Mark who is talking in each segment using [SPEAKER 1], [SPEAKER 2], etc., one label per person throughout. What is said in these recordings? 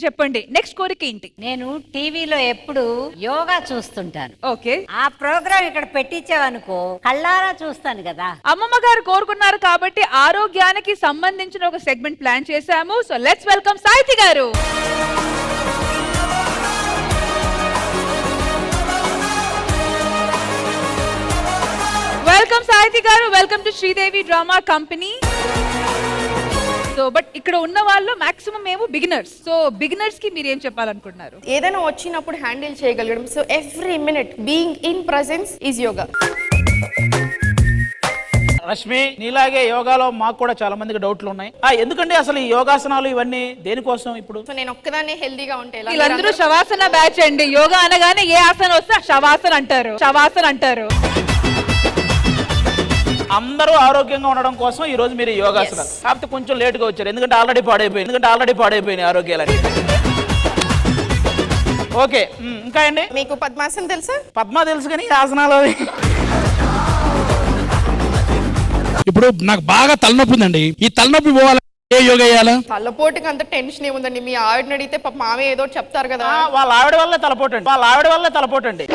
[SPEAKER 1] చెప్పండి, నెక్స్ట్ కోరిక ఏంటి?
[SPEAKER 2] నేను టీవీలో ఎప్పుడు యోగా చూస్తుంటాను.
[SPEAKER 1] ఓకే,
[SPEAKER 2] ఆ ప్రోగ్రామ్ ఇక్కడ పెట్టించావనుకో కళ్ళారా చూస్తాను కదా.
[SPEAKER 1] అమ్మమ్మ గారు కోరుకున్నారు కాబట్టి ఆరోగ్యానికి సంబంధించిన ఒక సెగ్మెంట్ ప్లాన్ చేశాము. సో లెట్స్ వెల్కమ్ సాహితి గారు. వెల్కమ్ సాహితి గారు, welcome to Sridevi drama company. So but ఇక్కడ ఉన్న వాళ్ళు మాక్సిమం మేము బిగినర్స్. సో బిగినర్స్ కి మీరు ఏం చెప్పాలనుకుంటున్నారు?
[SPEAKER 3] ఏదైనా వచ్చినప్పుడు హ్యాండిల్ చేయగలగడం. So every minute being in presence is yoga.
[SPEAKER 4] Rashmi, నీలాగే యోగాలో మాకు కూడా చాలా మందికి డౌట్లు ఉన్నాయి. ఎందుకంటే అసలు ఈ యోగాసనాలు ఇవన్నీ దేనికోసం? ఇప్పుడు
[SPEAKER 3] సో నేను ఒక్కదాన్ని హెల్దీగా ఉంటే
[SPEAKER 1] వీళ్ళందరూ శవాసన బ్యాచ్ అండి. యోగా అనగానే ఏ ఆసన వస్తే శవాసన అంటారు, శవాసన అంటారు.
[SPEAKER 4] అందరూ ఆరోగ్యంగా ఉండడం కోసం ఈ రోజు మీరు యోగాసనాలు. కాకపోతే కొంచెం లేటుగా వచ్చారు, ఎందుకంటే ఆల్రెడీ పాడైపోయినాయి ఆరోగ్యాలని. ఓకే, ఇంకా అండి
[SPEAKER 3] మీకు పద్మాసనం తెలుసా?
[SPEAKER 4] పద్మ తెలుసు కానీ ఆసనాలు
[SPEAKER 5] ఇప్పుడు నాకు బాగా తలనొప్పి ఉందండి. ఈ తలనొప్పి పోవాలి, ఏ యోగా చేయాలా?
[SPEAKER 3] తలపోటుకి అంత టెన్షన్ ఏముందండి. మీ ఆవిడని అడిగితే పాప మామే ఏదో చెప్తారు కదా.
[SPEAKER 4] వాళ్ళ ఆవిడ వల్లే తలపోటండి.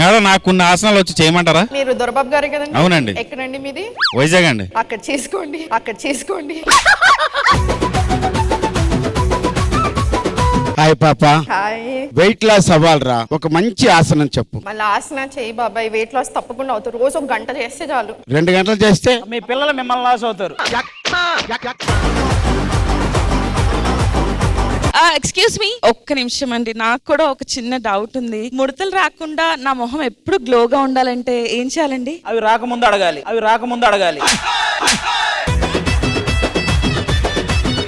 [SPEAKER 5] మేడం, నాకు కొన్ని ఆసనాలు వచ్చి చేయమంటారా?
[SPEAKER 3] మీరు దొరబాబు గారే కదండి?
[SPEAKER 5] అవునండి.
[SPEAKER 3] ఎక్కడండి మీది?
[SPEAKER 5] వైజాగ్ అండి.
[SPEAKER 3] అక్కడ చేసుకోండి.
[SPEAKER 6] హాయ్ పాప,
[SPEAKER 3] హాయ్.
[SPEAKER 6] వెయిట్ లాస్ అవ్వాలరా, ఒక మంచి ఆసనం చెప్పు.
[SPEAKER 3] మళ్ళీ ఆసన చేయి బాబాయ్, వెయిట్ లాస్ తప్పకుండా అవుతారు. రోజు 1 గంట చేస్తే చాలు.
[SPEAKER 6] 2 గంటలు చేస్తే
[SPEAKER 4] మీ పిల్లలు మిమ్మల్ని లాస్ అవుతారు.
[SPEAKER 7] ఎక్స్క్యూజ్ మీ, ఒక్క నిమిషం అండి. నాకు కూడా ఒక చిన్న డౌట్ ఉంది. ముడతలు రాకుండా నా మొహం ఎప్పుడు గ్లోగా ఉండాలంటే ఏం చేయాలండి?
[SPEAKER 4] అవి రాకముందు అడగాలి.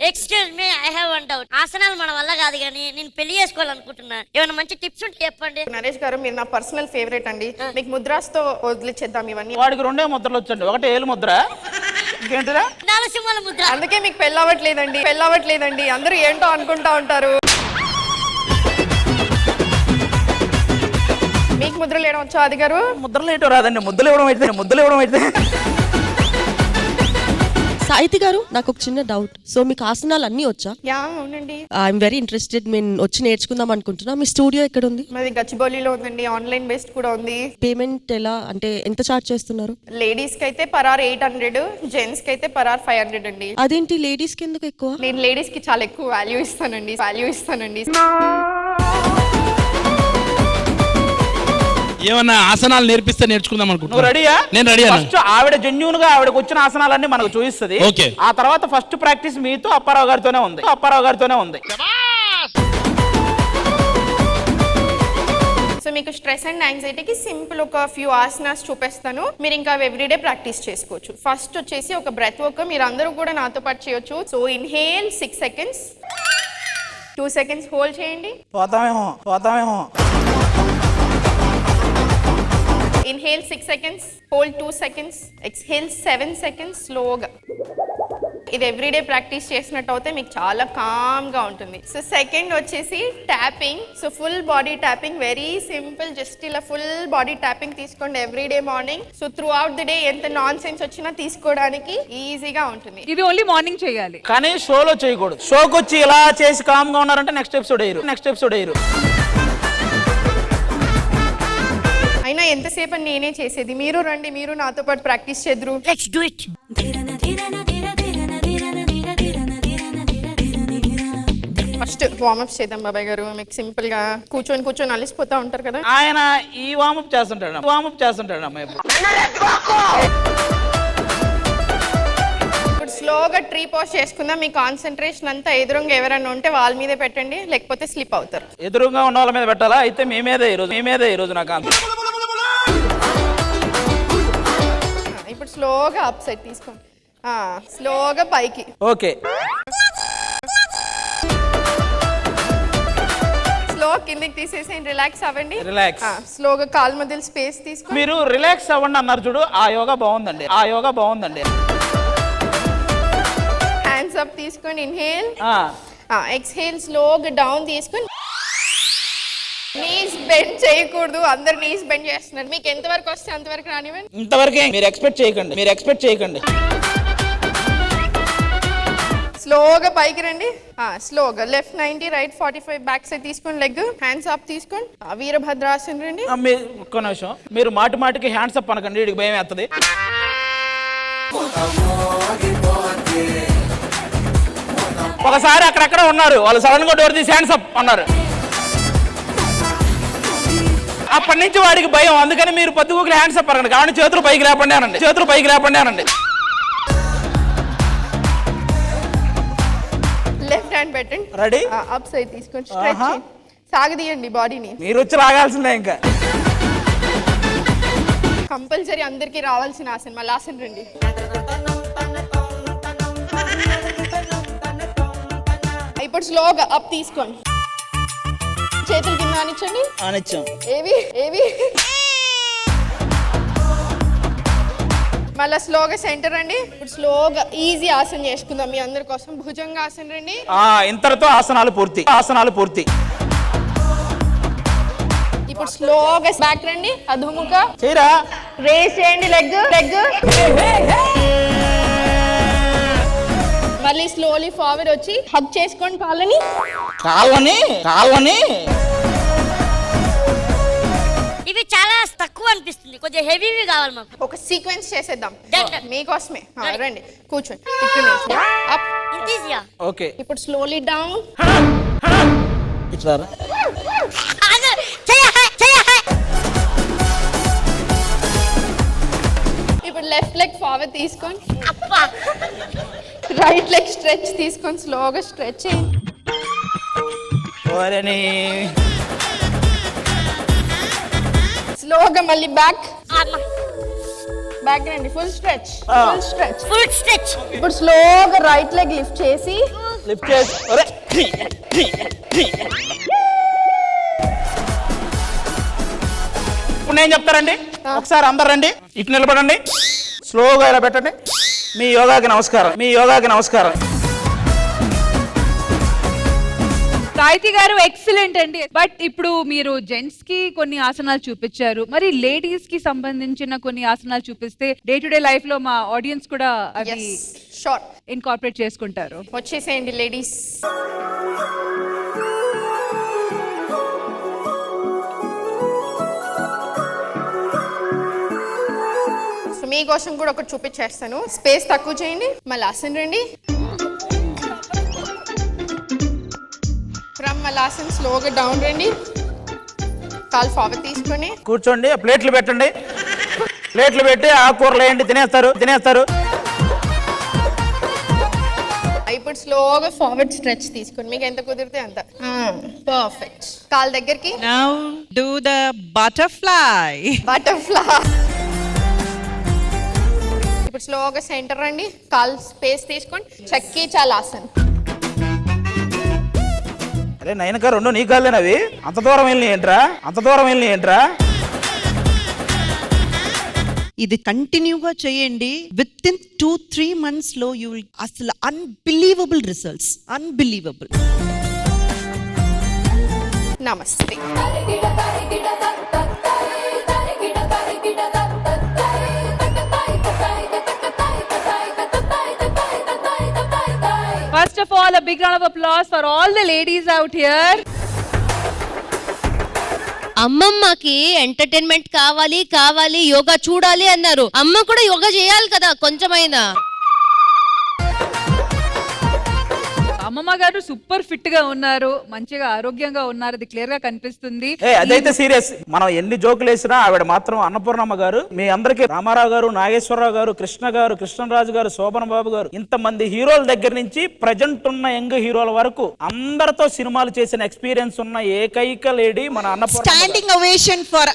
[SPEAKER 8] Excuse me, I have one doubt. ఆసనాలు మన వల్ల కాదు కానీ నేను పెళ్లి చేసుకోవాలనుకుంటున్నా. ఏమైనా మంచి టిప్స్ ఉంటే చెప్పండి.
[SPEAKER 3] నరేష్ గారు, మీరు నా పర్సనల్ ఫేవరెట్ అండి. మీకు ముద్రాస్తో వదిలిచ్చేద్దాం ఇవన్నీ.
[SPEAKER 4] వాడికి 2 ముద్రలు వచ్చండి. ఒకటి ఏలు ముద్ర, ఇంకేంటిరా
[SPEAKER 8] నరసింహల ముద్ర.
[SPEAKER 3] అందుకే మీకు పెళ్ళవట్లేదండి. అందరూ ఏంటో అనుకుంటా ఉంటారు. మీకు ముద్రలు వేయడం వచ్చా ఆది గారు?
[SPEAKER 4] ముద్రలు ఏంటో రాదండి, ముద్రలు ఇవ్వడం అయితే.
[SPEAKER 9] సాహితి గారు, నాకు ఒక చిన్న డౌట్. సో మీకు ఆసనాలు అన్ని వచ్చా?
[SPEAKER 3] యా, అవునండి.
[SPEAKER 9] I'm very interested. నేను వచ్చి నేర్చుకుందాం అనుకుంటున్నా. మీ స్టూడియో ఎక్కడ ఉంది?
[SPEAKER 3] మాది గచ్చిబౌలిలో ఉందండి. ఆన్లైన్ బేస్డ్ కూడా ఉంది.
[SPEAKER 9] పేమెంట్ ఎలా, అంటే ఎంత చార్జ్ చేస్తున్నారు?
[SPEAKER 3] లేడీస్ కి అయితే పర్ అవర్ 800, జెంట్స్ కి అయితే పర్ అవర్ 500 అండి.
[SPEAKER 9] అదేంటి లేడీస్ కి ఎందుకు ఎక్కువ?
[SPEAKER 3] నేను లేడీస్ కి చాలా ఎక్కువ వాల్యూ ఇస్తానండి.
[SPEAKER 5] ఏమన్నా ఆసనాలు నేర్పిస్తే నేర్చుకుందాం అనుకుంటున్నా.
[SPEAKER 4] నువ్వు రెడీయా?
[SPEAKER 5] నేను రెడీ.
[SPEAKER 4] ఫస్ట్ ఆవిడ జెన్యూన్ గా ఆవిడకి వచ్చిన ఆసనాలన్నీ మనకు చూపిస్తుంది.
[SPEAKER 5] ఓకే.
[SPEAKER 4] ఆ తర్వాత ఫస్ట్ ప్రాక్టీస్ మీతో అప్పారావు గారితోనే ఉంది.
[SPEAKER 3] సో మీకు స్ట్రెస్ అండ్ యాంగ్జైటీకి సింపుల్ ఒక ఫ్యూ ఆసనాస్ చూపిస్తాను. మీరు ఇంకా ఎవ్రీడే ప్రాక్టీస్ చేసుకోవచ్చు. ఫస్ట్ వచ్చేసి ఒక బ్రెత్ వర్క్. మీరు అందరూ కూడా నాతో పాటు చేయొచ్చు. So inhale 6 seconds, 2 seconds hold చేయండి.
[SPEAKER 4] పోతామేమో.
[SPEAKER 3] Inhale 6 seconds, hold 2 seconds, exhale 7 seconds స్లోగా. ఇది ఎవ్రీడే ప్రాక్టీస్ చేసినట్టు అయితే మీకు చాలా కామ్ గా ఉంటుంది. సో సెకండ్ వచ్చేసి tapping. So full body tapping, very simple. Just ఇలా ఫుల్ బాడీ ట్యాపింగ్ తీసుకోండి everyday morning. So through out the day ఎంత నాన్ సెన్స్ వచ్చినా తీసుకోవడానికి ఈజీగా ఉంటుంది.
[SPEAKER 1] ఇది ఓన్లీ మార్నింగ్ చేయాలి
[SPEAKER 4] కానీ షోలో చేయకూడదు. షోకి వచ్చి ఇలా చేసి కామ్ గా ఉన్నారంటే నెక్స్ట్ ఎపిసోడ్ అయ్యారు.
[SPEAKER 3] అయినా ఎంతసేపు నేనే చేసేది, మీరు రండి, మీరు నాతో పాటు ప్రాక్టీస్ చేద్దరు.
[SPEAKER 8] Let's do it.
[SPEAKER 3] First warm up చేద్దాం బాబాయ్ గారు. మీకు సింపుల్ గా కూర్చొని అలిసిపోతా ఉంటారు కదా.
[SPEAKER 4] ఆయన ఈ వార్మప్ చేస్తుంటాడు అమ్మాయి.
[SPEAKER 3] ఇప్పుడు స్లోగా ట్రీ పాస్ చేసుకుందాం. మీ కాన్సన్ట్రేషన్ అంతా ఎదురుగా ఎవరైనా ఉంటే వాళ్ళ మీదే పెట్టండి, లేకపోతే స్లిప్ అవుతారు.
[SPEAKER 4] ఎదురుగా ఉన్న వాళ్ళ మీద పెట్టాలా? అయితే మీ మీదే ఈరోజు నాకు అంత.
[SPEAKER 3] ఇప్పుడు స్లోగా అప్ సైడ్ తీసుకోండి, స్లోగా పైకి.
[SPEAKER 4] ఓకే.
[SPEAKER 3] స్లో కిందకి తీసేసి రిలాక్స్ అవ్వండి.
[SPEAKER 4] రిలాక్స్.
[SPEAKER 3] స్లోగా కాలు మధ్యలో స్పేస్ తీసుకోండి.
[SPEAKER 4] మీరు రిలాక్స్ అవ్వండి అన్నారు చూడు, ఆ యోగా బాగుందండి.
[SPEAKER 3] హ్యాండ్స్ అప్ తీసుకోండి. ఇన్హేల్, ఎక్స్హేల్ స్లోగా డౌన్ తీసుకొని. నీస్ బెండ్ చేయకూడదు. అందరు నీస్ బెండ్ చేస్తున్నారు. మీకు ఎంత వరకు వస్తే అంతవరకు రానివ్వండి.
[SPEAKER 4] ఇంతవరకే. మీరు ఎక్స్పెక్ట్ చేయకండి.
[SPEAKER 3] స్లోగా పైకి రండి. స్లోగా లెఫ్ట్ 90, రైట్ 45, బ్యాక్ సైడ్ తీసుకోండి. లెగ్ హ్యాండ్స్ అప్ తీసుకోండి. వీరభద్రాసన్ రండి.
[SPEAKER 4] ఒక్క నిమిషం, మీరు మాటి మాటికి హ్యాండ్స్ అప్ అనకండి, వీడికి భయం వేస్తుంది. ఒకసారి అక్కడక్కడ ఉన్నారు వాళ్ళు, సడన్ గా డోర్ తీసి హ్యాండ్స్ అప్ అన్నారు. అప్పటి నుంచి వాడికి భయం, అందుకని మీరు పొద్దుగూకులు హ్యాండ్స్ అప్ అనకండి. కాబట్టి చేతులు పైకి లేపండి అనండి, చేతులు పైకి లేపండి అనండి.
[SPEAKER 3] లెఫ్ట్ హ్యాండ్ పెట్టండి.
[SPEAKER 4] రెడీ?
[SPEAKER 3] అప్ సైడ్ తీసుకోండి. స్ట్రెచ్ సాగదీయండి బాడీని.
[SPEAKER 4] మీరు వచ్చి రాగాల్సిందే ఇంకా.
[SPEAKER 3] కంపల్సరీ అందరికి రావాల్సిన ఆసన్. మళ్ళీ ఆసన్ రండి. ఇప్పుడు స్లోగా అప్ తీసుకోండి. చేతులు కింద ఆనిచ్చండి. ఏవి ఏవి మళ్ళీ స్లోగా సెంటర్ రండి. ఇప్పుడు స్లోగా ఈజీ ఆసన చేసుకుందాం మీ అందరి కోసం. భుజంగా ఆసన రండి.
[SPEAKER 4] ఇంతటితో ఆసనాలు పూర్తి, ఆసనాలు పూర్తి.
[SPEAKER 3] ఇప్పుడు స్లోగా బ్యాక్ రండి. అధుముఖ
[SPEAKER 4] చేయరా,
[SPEAKER 3] రేస్ చేయండి. లెగ్ లెగ్ మళ్ళీ స్లోలీ ఫార్వర్డ్ వచ్చి హగ్ చేసుకోండి కాళ్ళని.
[SPEAKER 4] కాళ్ళని కాళ్ళని
[SPEAKER 8] ఇవి చాలా తక్కువ అనిపిస్తుంది, కొంచెం హెవీవి కావాలి మాకు.
[SPEAKER 3] ఒక సీక్వెన్స్ చేసేద్దాం
[SPEAKER 8] Done.
[SPEAKER 3] మీకోసమే. రండి కూర్చోండి. ఇక్కడ అప్.
[SPEAKER 8] ఈజీగా.
[SPEAKER 4] ఓకే.
[SPEAKER 3] ఇప్పుడు స్లోలీ డౌన్. ఇప్పుడు లెఫ్ట్ లెగ్ ఫార్వర్డ్ తీసుకొని రైట్ లెగ్ స్ట్రెచ్ తీసుకొని స్లోగా స్ట్రెచ్ చేయండి. స్లోగా మళ్ళీ బ్యాక్ బ్యాక్ రండి. Full stretch full stretch
[SPEAKER 8] full stretch.
[SPEAKER 3] ఇప్పుడు స్లోగా రైట్ లెగ్ లిఫ్ట్ చేసి
[SPEAKER 4] లిఫ్ట్ చేసి ఇప్పుడు నేను చెప్తారండి. ఒకసారి అందరు రండి, ఇటు నిలబడండి, స్లోగా ఇలా పెట్టండి. మీ యోగాకి నమస్కారం, మీ యోగాకి నమస్కారం.
[SPEAKER 1] సాహితి గారు ఎక్సలెంట్ అండి. బట్ ఇప్పుడు మీరు జెంట్స్ కి కొన్ని ఆసనాలు చూపించారు, మరి లేడీస్ కి సంబంధించిన కొన్ని ఆసనాలు చూపిస్తే డే టు డే లైఫ్ లో మా ఆడియన్స్ కూడా అవి
[SPEAKER 3] షార్ట్
[SPEAKER 1] ఇన్కార్పొరేట్ చేసుకుంటారు.
[SPEAKER 3] వచ్చేసేయండి లేడీస్. సో మీకోసం కూడా ఒకటి చూపించేస్తాను. స్పేస్ తక్కువ చేయండి. మళ్ళీ ఆసన్ రండి. ఫ్రమ్ మళ్ళీ ఆసన్ స్లోగా డౌన్ రండి. కాల్ ఫార్వర్డ్ తీసుకొని
[SPEAKER 4] కూర్చోండి. ప్లేట్లు పెట్టండి, ప్లేట్లు పెట్టి ఆకుకూరలు వేయండి, తినేస్తారు తినేస్తారు.
[SPEAKER 3] ఇప్పుడు స్లోగా ఫార్వర్డ్ స్ట్రెచ్ తీసుకోండి, మీకు ఎంత కుదిరితే అంత. పర్ఫెక్ట్. కాల్ దగ్గరికి.
[SPEAKER 7] Now do the butterfly.
[SPEAKER 3] Butterfly. ఇప్పుడు స్లోగా సెంటర్ రండి. కాల్ స్పేస్ తీసుకోండి. చక్కీ చాలాసన్.
[SPEAKER 4] అరే నయనక, రెండు నీ కాళ్ళేనా అవి? అంత దూరం వెళ్ళి ఏంట్రా, అంత దూరం వెళ్ళి ఏంట్రా?
[SPEAKER 10] ఇది కంటిన్యూగా చేయండి. విత్ ఇన్ 2-3 months లో యూ విల్ అసలు అన్బిలీవబుల్ రిజల్ట్స్, అన్బిలీవబుల్.
[SPEAKER 3] నమస్తే.
[SPEAKER 1] First of all, a big round of applause for all the ladies out here.
[SPEAKER 11] అమ్మమ్మకి ఎంటర్టైన్మెంట్ కావాలి కావాలి యోగా చూడాలి అన్నారు. అమ్మ కూడా యోగా చేయాలి కదా కొంచెమైనా.
[SPEAKER 1] అమ్మమ్మ గారు సూపర్ ఫిట్ గా ఉన్నారు, మంచిగా ఆరోగ్యంగా ఉన్నారు, అది క్లియర్ గా కనిపిస్తుంది.
[SPEAKER 4] అదైతే సీరియస్. మనం ఎన్ని జోకులు వేసినా ఆవిడ మాత్రం అన్నపూర్ణమ్మ గారు. మీ అందరికి రామారావు గారు, నాగేశ్వరరావు గారు, కృష్ణ గారు, కృష్ణరాజు గారు, శోభన్ బాబు గారు, ఇంతమంది హీరోల దగ్గర నుంచి ప్రజెంట్ ఉన్న యంగ్ హీరోల వరకు అందరితో సినిమాలు చేసిన ఎక్స్పీరియన్స్ ఉన్న ఏకైక లేడీ మన Annapurna.
[SPEAKER 10] Standing ovation for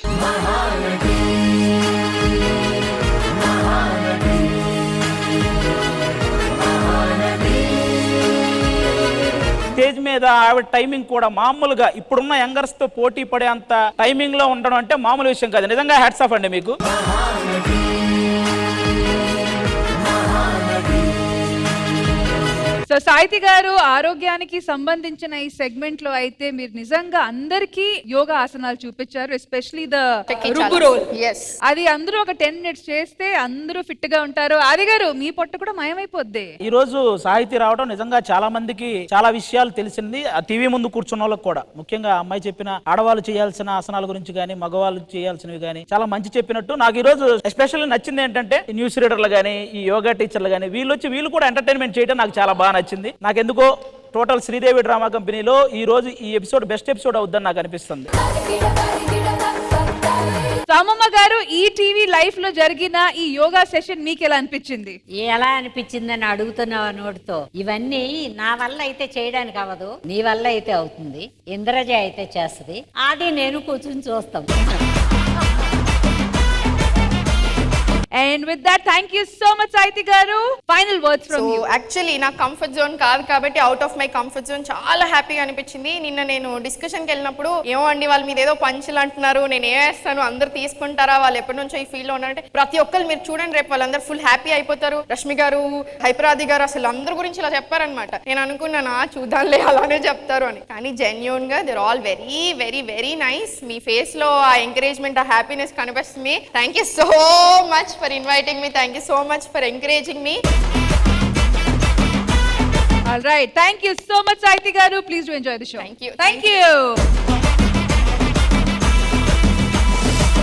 [SPEAKER 4] stage మీద ఆవిడ టైమింగ్ కూడా మామూలుగా ఇప్పుడున్న యంగర్స్ తో పోటీ పడే అంత టైమింగ్ లో ఉండడం అంటే మామూలు విషయం కాదు. నిజంగా హ్యాట్స్ ఆఫ్ అండి మీకు.
[SPEAKER 1] సో సాహితి గారు ఆరోగ్యానికి సంబంధించిన ఈ సెగ్మెంట్ లో అయితే మీరు నిజంగా అందరికీ యోగా ఆసనాలు చూపించారు, ఎస్పెషలీ ద రుబ్బు రోల్.
[SPEAKER 3] ఎస్,
[SPEAKER 1] అది అందరూ ఒక 10 minutes చేస్తే అందరూ ఫిట్ గా ఉంటారు. ఆది గారు మీ పొట్ట కూడా మాయమైపోద్ది.
[SPEAKER 4] ఈ రోజు సాహితీ రావడం నిజంగా చాలా మందికి చాలా విషయాలు తెలిసింది. ఆ టీవీ ముందు కూర్చున్న వాళ్ళకి కూడా, ముఖ్యంగా అమ్మాయి చెప్పిన ఆడవాళ్ళు చేయాల్సిన ఆసనాల గురించి కానీ మగవాళ్ళు చేయాల్సినవి కానీ చాలా మంచి చెప్పినట్టు. నాకు ఈ రోజు ఎస్పెషల్లీ నచ్చింది ఏంటంటే ఈ న్యూస్ రీడర్లు కానీ ఈ యోగా టీచర్లు కానీ వీళ్ళు కూడా ఎంటర్టైన్మెంట్ చేయడం నాకు చాలా బాగా నచ్చింది. నాకెందుకో టోటల్ శ్రీదేవి డ్రామా కంపెనీలో ఈ రోజు ఈ ఎపిసోడ్ బెస్ట్ ఎపిసోడ్ అవుద్దని నాకు అనిపిస్తుంది.
[SPEAKER 1] రామమ్మ గారు, ఈ టీవీ లైఫ్ లో జరిగిన ఈ యోగా సెషన్ మీకు ఎలా అనిపించింది?
[SPEAKER 2] ఎలా అనిపించిందని అడుగుతున్నావు నోటితో. ఇవన్నీ నా వల్ల అయితే చేయడానికి అవ్వదు, నీ వల్ల అయితే అవుతుంది. ఇంద్రజ అయితే చేస్తుంది, అది నేను కూర్చుని చూస్తాం.
[SPEAKER 1] And with that, thank you so much, Saiti garu. Final words from
[SPEAKER 3] so
[SPEAKER 1] you.
[SPEAKER 3] Actually నా కంఫర్ట్ జోన్ కాదు కాబట్టి out of my comfort zone చాలా హ్యాపీగా అనిపించింది. నిన్న నేను డిస్కషన్కి వెళ్ళినప్పుడు ఏమో అండి వాళ్ళ మీద ఏదో పంచులు అంటున్నారు, నేను వేస్తాను అందరు తీసుకుంటారా, వాళ్ళు ఎప్పటి నుంచో ఈ ఫీల్డ్లో ఉన్నారంటే ప్రతి ఒక్కరు మీరు చూడండి రేపు వాళ్ళందరూ ఫుల్ హ్యాపీ అయిపోతారు. రష్మి గారు, హైపరాది గారు అసలు అందరి గురించి ఇలా చెప్పారనమాట. నేను అనుకున్నాను చూద్దాంలే అలానే చెప్తారు అని, కానీ జెన్యూన్గా they are all very very very nice. మీ ఫేస్లో ఆ ఎంకరేజ్మెంట్, ఆ హ్యాపీనెస్ కనిపిస్తుంది. Thank you so much for inviting me. Thank you so much for encouraging me.
[SPEAKER 1] All right. Thank you so much, Saiti garu. Please do enjoy the show.
[SPEAKER 3] Thank you.
[SPEAKER 1] Thank you.